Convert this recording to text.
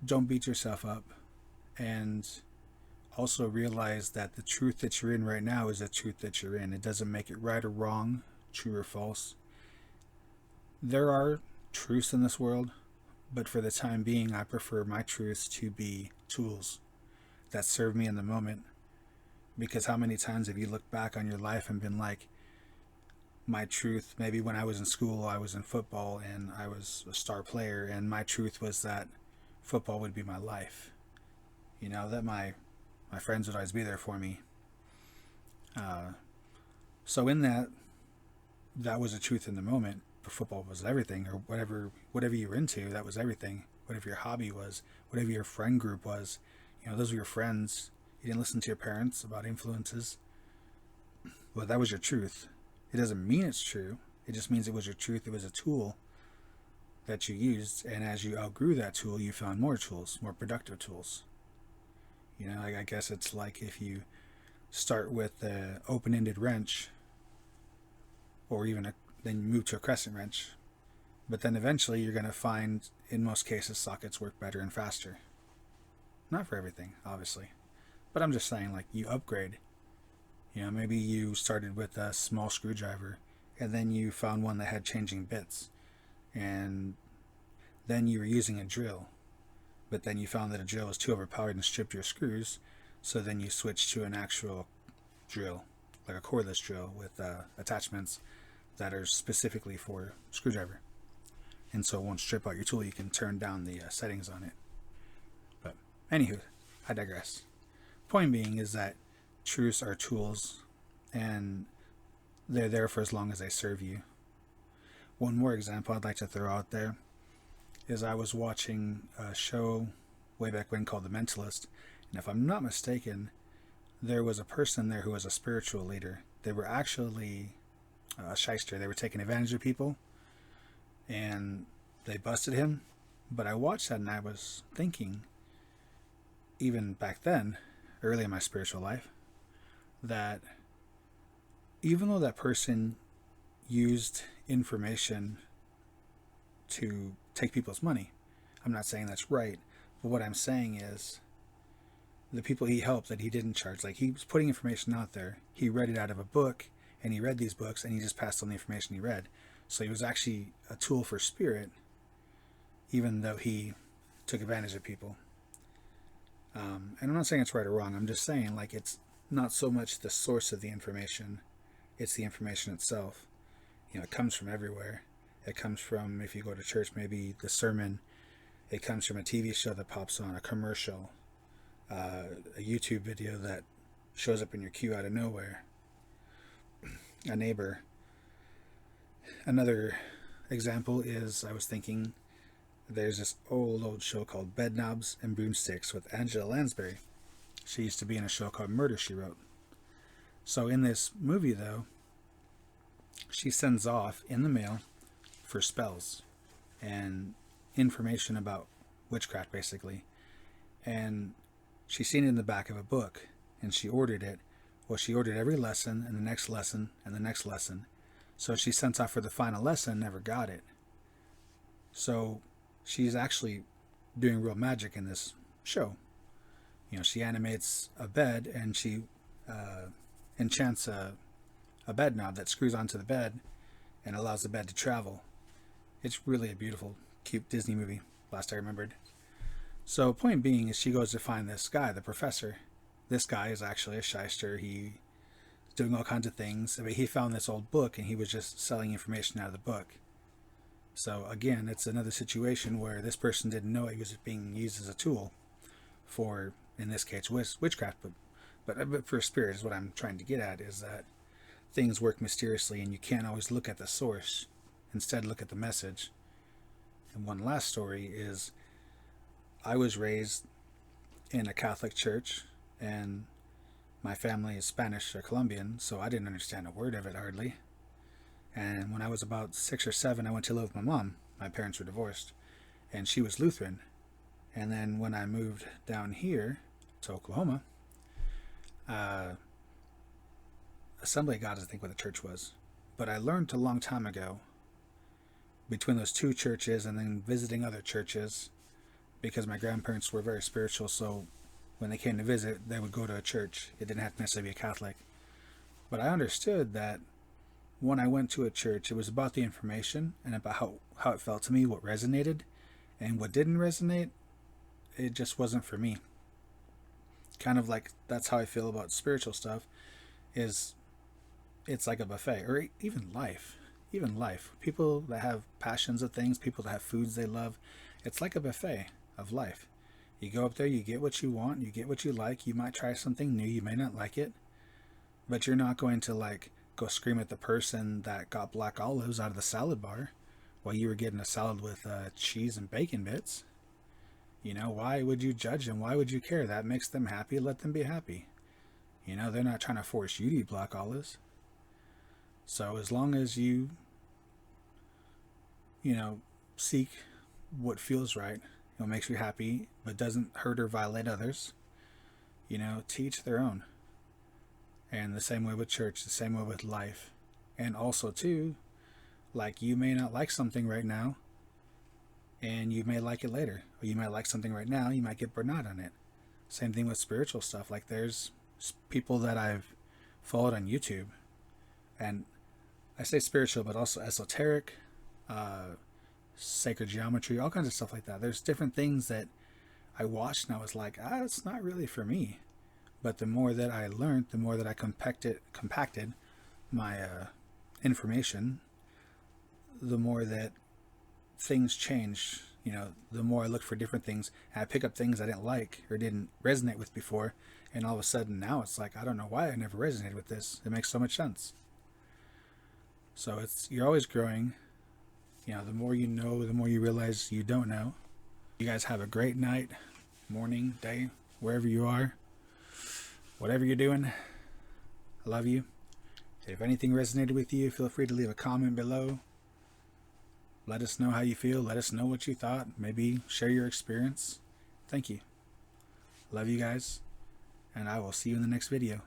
don't beat yourself up, and also realize that the truth that you're in right now is the truth that you're in. It doesn't make it right or wrong, true or false. There are truths in this world, but for the time being, I prefer my truths to be tools that serve me in the moment. Because how many times have you looked back on your life and been like, my truth, maybe when I was in school, I was in football and I was a star player, and my truth was that football would be my life. That my friends would always be there for me. Uh, so in that was a truth in the moment. Football was everything, or whatever you were into, that was everything. Whatever your hobby was, whatever your friend group was, those were your friends. You didn't listen to your parents about influences. Well, that was your truth. It doesn't mean it's true. It just means it was your truth. It was a tool that you used, and as you outgrew that tool, you found more tools, more productive tools. I guess it's like if you start with an open-ended wrench, or even then you move to a crescent wrench, but then eventually you're going to find, in most cases, sockets work better and faster. Not for everything, obviously, but I'm just saying, like, you upgrade. Maybe you started with a small screwdriver, and then you found one that had changing bits, and then you were using a drill, but then you found that a drill was too overpowered and stripped your screws, so then you switched to an actual drill, like a cordless drill with attachments that are specifically for screwdriver, and so it won't strip out your tool. You can turn down the settings on it. But anywho, I digress. Point being is that truths are tools, and they're there for as long as they serve you. One more example I'd like to throw out there is I was watching a show way back when called The Mentalist, and if I'm not mistaken, there was a person there who was a spiritual leader. They were actually a shyster. They were taking advantage of people, and they busted him. But I watched that and I was thinking, even back then, early in my spiritual life, that even though that person used information to take people's money, I'm not saying that's right, but what I'm saying is the people he helped that he didn't charge, like, he was putting information out there. He read it out of a book, and he read these books, and he just passed on the information he read. So he was actually a tool for spirit, even though he took advantage of people. And I'm not saying it's right or wrong. I'm just saying, like, it's not so much the source of the information, it's the information itself. It comes from everywhere. It comes from, if you go to church, maybe the sermon. It comes from a TV show that pops on, a commercial, a YouTube video that shows up in your queue out of nowhere, a neighbor. Another example is, I was thinking, there's this old show called Bedknobs and Broomsticks with Angela Lansbury. She used to be in a show called Murder, She Wrote. So in this movie, though, she sends off in the mail for spells and information about witchcraft, basically. And she's seen it in the back of a book, and she ordered it. Well, she ordered every lesson and the next lesson and the next lesson. So she sent off for the final lesson, never got it. So she's actually doing real magic in this show. She animates a bed, and she enchants a bed knob that screws onto the bed and allows the bed to travel. It's really a beautiful, cute Disney movie, last I remembered. So point being is she goes to find this guy, the professor. This guy is actually a shyster. He's doing all kinds of things. I mean, he found this old book, and he was just selling information out of the book. So again, it's another situation where this person didn't know he was being used as a tool for, in this case, witchcraft. But for spirit is what I'm trying to get at, is that things work mysteriously, and you can't always look at the source. Instead, look at the message. And one last story is, I was raised in a Catholic church, and my family is Spanish or Colombian, so I didn't understand a word of it hardly. And when I was about 6 or 7, I went to live with my mom. My parents were divorced, and she was Lutheran. And then when I moved down here to Oklahoma, Assembly of God is, I think, what the church was. But I learned a long time ago, between those two churches and then visiting other churches, because my grandparents were very spiritual, so when they came to visit, they would go to a church. It didn't have to necessarily be a Catholic. But I understood that when I went to a church, it was about the information and about how it felt to me, what resonated, and what didn't resonate, it just wasn't for me. Kind of like that's how I feel about spiritual stuff, is it's like a buffet, or even life. Even life. People that have passions of things, people that have foods they love, it's like a buffet of life. You go up there, you get what you want, you get what you like. You might try something new, you may not like it, but you're not going to like go scream at the person that got black olives out of the salad bar while you were getting a salad with cheese and bacon bits. You know, why would you judge them? Why would you care? That makes them happy. Let them be happy. You know, they're not trying to force you to eat black olives. So as long as you seek what feels right, what makes you happy, but doesn't hurt or violate others, to each their own. And the same way with church, the same way with life. And also, too, like you may not like something right now, and you may like it later. Or you might like something right now, you might get burned out on it. Same thing with spiritual stuff. Like there's people that I've followed on YouTube, and I say spiritual, but also esoteric, sacred geometry, all kinds of stuff like that. There's different things that I watched and I was like, it's not really for me. But the more that I learned, the more that I compacted my information, the more that things change. The more I look for different things, and I pick up things I didn't like or didn't resonate with before, and all of a sudden now it's like, I don't know why I never resonated with this. It makes so much sense. So you're always growing. The more you know, the more you realize you don't know. You guys have a great night, morning, day, wherever you are. Whatever you're doing, I love you. If anything resonated with you, feel free to leave a comment below. Let us know how you feel. Let us know what you thought. Maybe share your experience. Thank you. Love you guys. And I will see you in the next video.